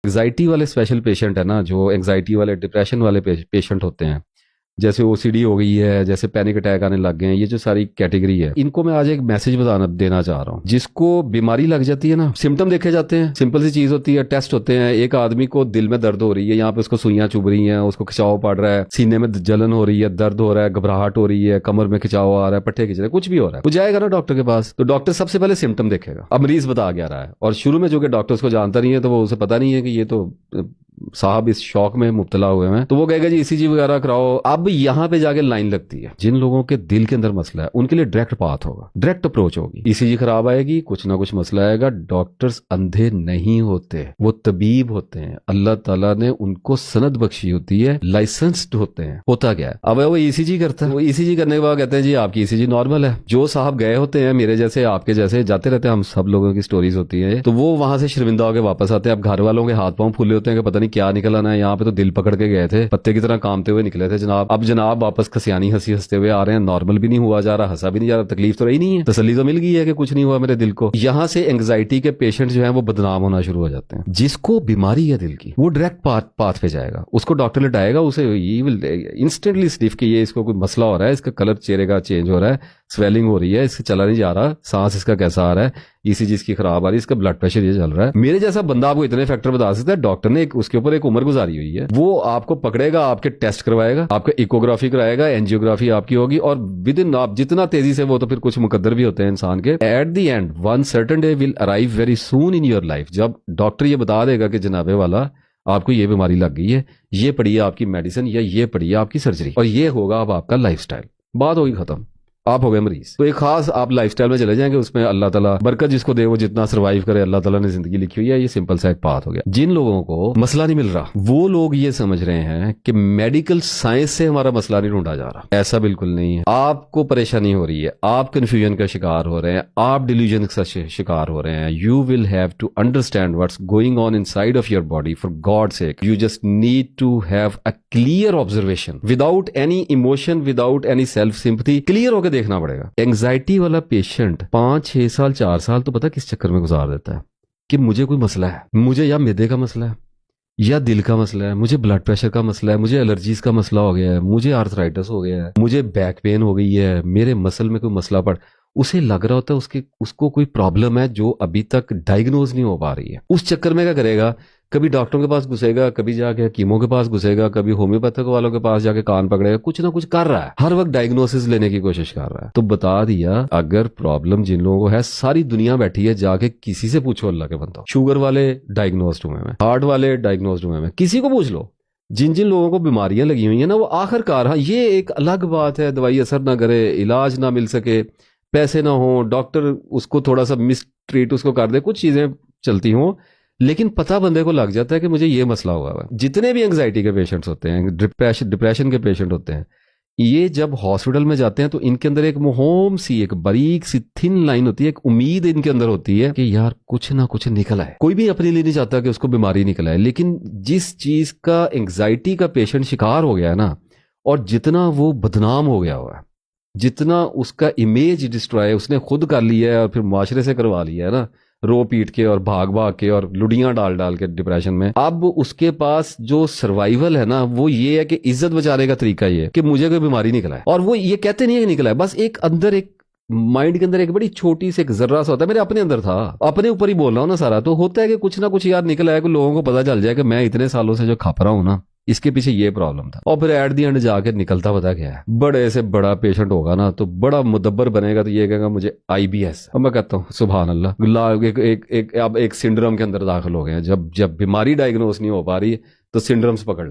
Anxiety वाले special patient है ना, जो एंग्जाइटी वाले डिप्रेशन वाले पेशेंट होते हैं, जैसे ओसीडी हो गई है, जैसे पैनिक अटैक आने लग गए हैं, ये जो सारी कैटेगरी है, इनको मैं आज एक मैसेज बताना देना चाह रहा हूँ। जिसको बीमारी लग जाती है ना, सिम्टम देखे जाते हैं, सिंपल सी चीज होती है, टेस्ट होते हैं। एक आदमी को दिल में दर्द हो रही है, यहाँ पे उसको सुइयां चुभ रही हैं, उसको खिंचाव पड़ रहा है, सीने में जलन हो रही है, दर्द हो रहा है, घबराहट हो रही है, कमर में खिंचाव आ रहा है, पट्टे खिंच रहे हैं, कुछ भी हो रहा है, वो जाएगा ना डॉक्टर के पास, तो डॉक्टर सबसे पहले सिम्टम देखेगा। अब मरीज बता क्या रहा है, और शुरू में जो कि डॉक्टर उसको जानता नहीं है, तो वो उसे पता नहीं है कि ये तो साहब इस शौक में मुब्तला हुए हैं, तो वो कहेगा जी ईसीजी वगैरह कराओ। अब यहाँ पे जाके लाइन लगती है। जिन लोगों के दिल के अंदर मसला है उनके लिए डायरेक्ट पाथ होगा, डायरेक्ट अप्रोच होगी। ईसीजी खराब आएगी, कुछ ना कुछ मसला आएगा। डॉक्टर्स अंधे नहीं होते, वो तबीब होते हैं। अल्लाह ताला ने उनको सनद बख्शी होती है, लाइसेंस्ड होते हैं। होता क्या है, अब वो ईसीजी करता है, वो ईसीजी करने के बाद कहते हैं जी आपकी ईसीजी नॉर्मल है। जो साहब गए होते हैं, मेरे जैसे आपके जैसे जाते रहते हैं, हम सब लोगों की स्टोरीज होती है, तो वो वहां से शर्मिंदा होकर वापस आते हैं। अब घर वालों के हाथ पांव फूले होते हैं कि पता नहीं क्या निकल आना है, यहाँ पे तो दिल पकड़ के गए थे, पत्ते की तरह कामते हुए निकले थे जनाब। अब जनाब वापस खसियानी हंसी हंसते हुए आ रहे हैं, नॉर्मल भी नहीं हुआ जा रहा, हंसा भी नहीं जा रहा, तकलीफ तो रही नहीं है, तसल्ली तो मिल गई है कि कुछ नहीं हुआ मेरे दिल को। यहाँ से एंग्जाइटी के पेशेंट जो है वो बदनाम होना शुरू हो जाते हैं। जिसको बीमारी है दिल की, वो डायरेक्ट पाथ पे जाएगा, उसको डॉक्टर लटाएगा, उसे इंस्टेंटली स्टिफ कि ये इसको कोई मसला हो रहा है, इसका कलर चेहरे का चेंज हो रहा है, स्वेलिंग हो रही है, इससे चला नहीं जा रहा, सांस इसका कैसा आ रहा है, ईसीजी इसकी खराब आ रही है, इसका ब्लड प्रेशर ये चल रहा है। मेरे जैसा बंदा आपको इतने फैक्टर बता सकता है। डॉक्टर ने उसके ऊपर एक उम्र गुजारी हुई है। वो आपको पकड़ेगा, आपके टेस्ट करवाएगा, आपका इकोग्राफी कराएगा, एंजियोग्राफी आपकी होगी, और विद इन आप जितना तेजी से, वो तो फिर कुछ मुकद्दर भी होते हैं इंसान के, at the end one certain day will arrive very soon in your life. जब डॉक्टर ये बता देगा कि जनाबे वाला आपको ये बीमारी लग गई है, ये पड़ी है आपकी मेडिसिन, या ये पड़ी है आपकी सर्जरी, और ये होगा अब आपका लाइफस्टाइल, बात होगी खत्म, आप हो गए मरीज। तो एक खास आप लाइफस्टाइल में चले जाएंगे, उसमें अल्लाह ताला बरकत जिसको दे, वो जितना सर्वाइव करे, अल्लाह ताला ने जिंदगी लिखी हुई है। ये सिंपल सा एक पाथ हो गया। जिन लोगों को मसला नहीं मिल रहा, वो लोग ये समझ रहे हैं कि मेडिकल साइंस से हमारा मसला नहीं ढूंढा जा रहा। ऐसा बिल्कुल नहीं है। आपको परेशानी हो रही है, आप कंफ्यूजन का शिकार हो रहे हैं, आप डिल्यूजन का शिकार हो रहे हैं। You will have to understand what's going on inside of your body, for God sake. You just need to have a clear observation, without any emotion, without any self sympathy. Clear होकर देखना पड़ेगा। Anxiety वाला patient 5-6 साल 4 साल तो पता किस चक्कर में गुजार देता है कि मुझे कोई मसला है, मुझे या मैदे का मसला है, या दिल का मसला है, मुझे ब्लड प्रेशर का मसला है, मुझे एलर्जीज का मसला हो गया है, मुझे आर्थराइटिस हो गया है, मुझे बैक पेन हो गई है, मेरे मसल में कोई मसला पड़। उसे लग रहा होता है उसको कोई प्रॉब्लम है जो अभी तक डायग्नोज नहीं हो पा रही है। उस चक्कर में क्या करेगा, कभी डॉक्टरों के पास घुसेगा, कभी जाके हकीमों के पास घुसेगा, कभी होम्योपैथिक वालों के पास जाके कान पकड़ेगा, कुछ ना कुछ कर रहा है, हर वक्त डायग्नोसिस लेने की कोशिश कर रहा है। तो बता दिया, अगर प्रॉब्लम जिन लोगों को है, सारी दुनिया बैठी है, जाके किसी से पूछो, अल्लाह के बंदो। शुगर वाले डायग्नोस्ड हुए हैं, हार्ट वाले डायग्नोस्ड हुए हैं, किसी को पूछ लो। जिन जिन लोगों को बीमारियां लगी हुई है ना, वो आखिरकार, हाँ ये एक अलग बात है, दवाई असर ना करे, इलाज ना मिल सके, पैसे ना हो, डॉक्टर उसको थोड़ा सा मिस ट्रीट उसको कर दे, कुछ चीजें चलती हों, लेकिन पता बंदे को लग जाता है कि मुझे ये मसला हुआ है। जितने भी एंग्जाइटी के पेशेंट्स होते हैं, डिप्रेशन के पेशेंट होते हैं, ये जब हॉस्पिटल में जाते हैं तो इनके अंदर एक मोहम सी, एक बारीक सी थिन लाइन होती है, एक उम्मीद इनके अंदर होती है कि यार कुछ ना कुछ निकला है। कोई भी अपने लिए नहीं चाहता कि उसको बीमारी निकला है, लेकिन जिस चीज का एंग्जाइटी का पेशेंट शिकार हो गया है ना, और जितना वो बदनाम हो गया हुआ है, जितना उसका इमेज डिस्ट्रॉय उसने खुद कर लिया है और फिर मुआशरे से करवा लिया है ना, रो पीट के और भाग भाग के और लुड़ियां डाल डाल के डिप्रेशन में, अब उसके पास जो सर्वाइवल है ना, वो ये है कि इज्जत बचाने का तरीका ये है कि मुझे कोई बीमारी निकला है। और वो ये कहते नहीं है कि निकला है, बस एक अंदर, एक माइंड के अंदर एक बड़ी छोटी सी एक जर्रा सा होता है, मेरे अपने अंदर था, अपने ऊपर ही बोल रहा हूँ ना सारा, तो होता है कि कुछ ना कुछ यार निकला है, कि लोगों को पता चल जाए कि मैं इतने सालों से जो खप रहा हूँ ना, इसके पीछे ये प्रॉब्लम था। और फिर एट दी एंड जाके निकलता पता क्या है, बड़े से बड़ा पेशेंट होगा ना, तो बड़ा मुदब्बर बनेगा, तो ये कहेगा मुझे आईबीएस। अब मैं कहता हूँ सुभान अल्लाह, अब एक सिंड्रोम के अंदर दाखिल हो गए हैं। जब बीमारी डायग्नोस नहीं हो पा रही तो सिंड्रोम्स पकड़ ले।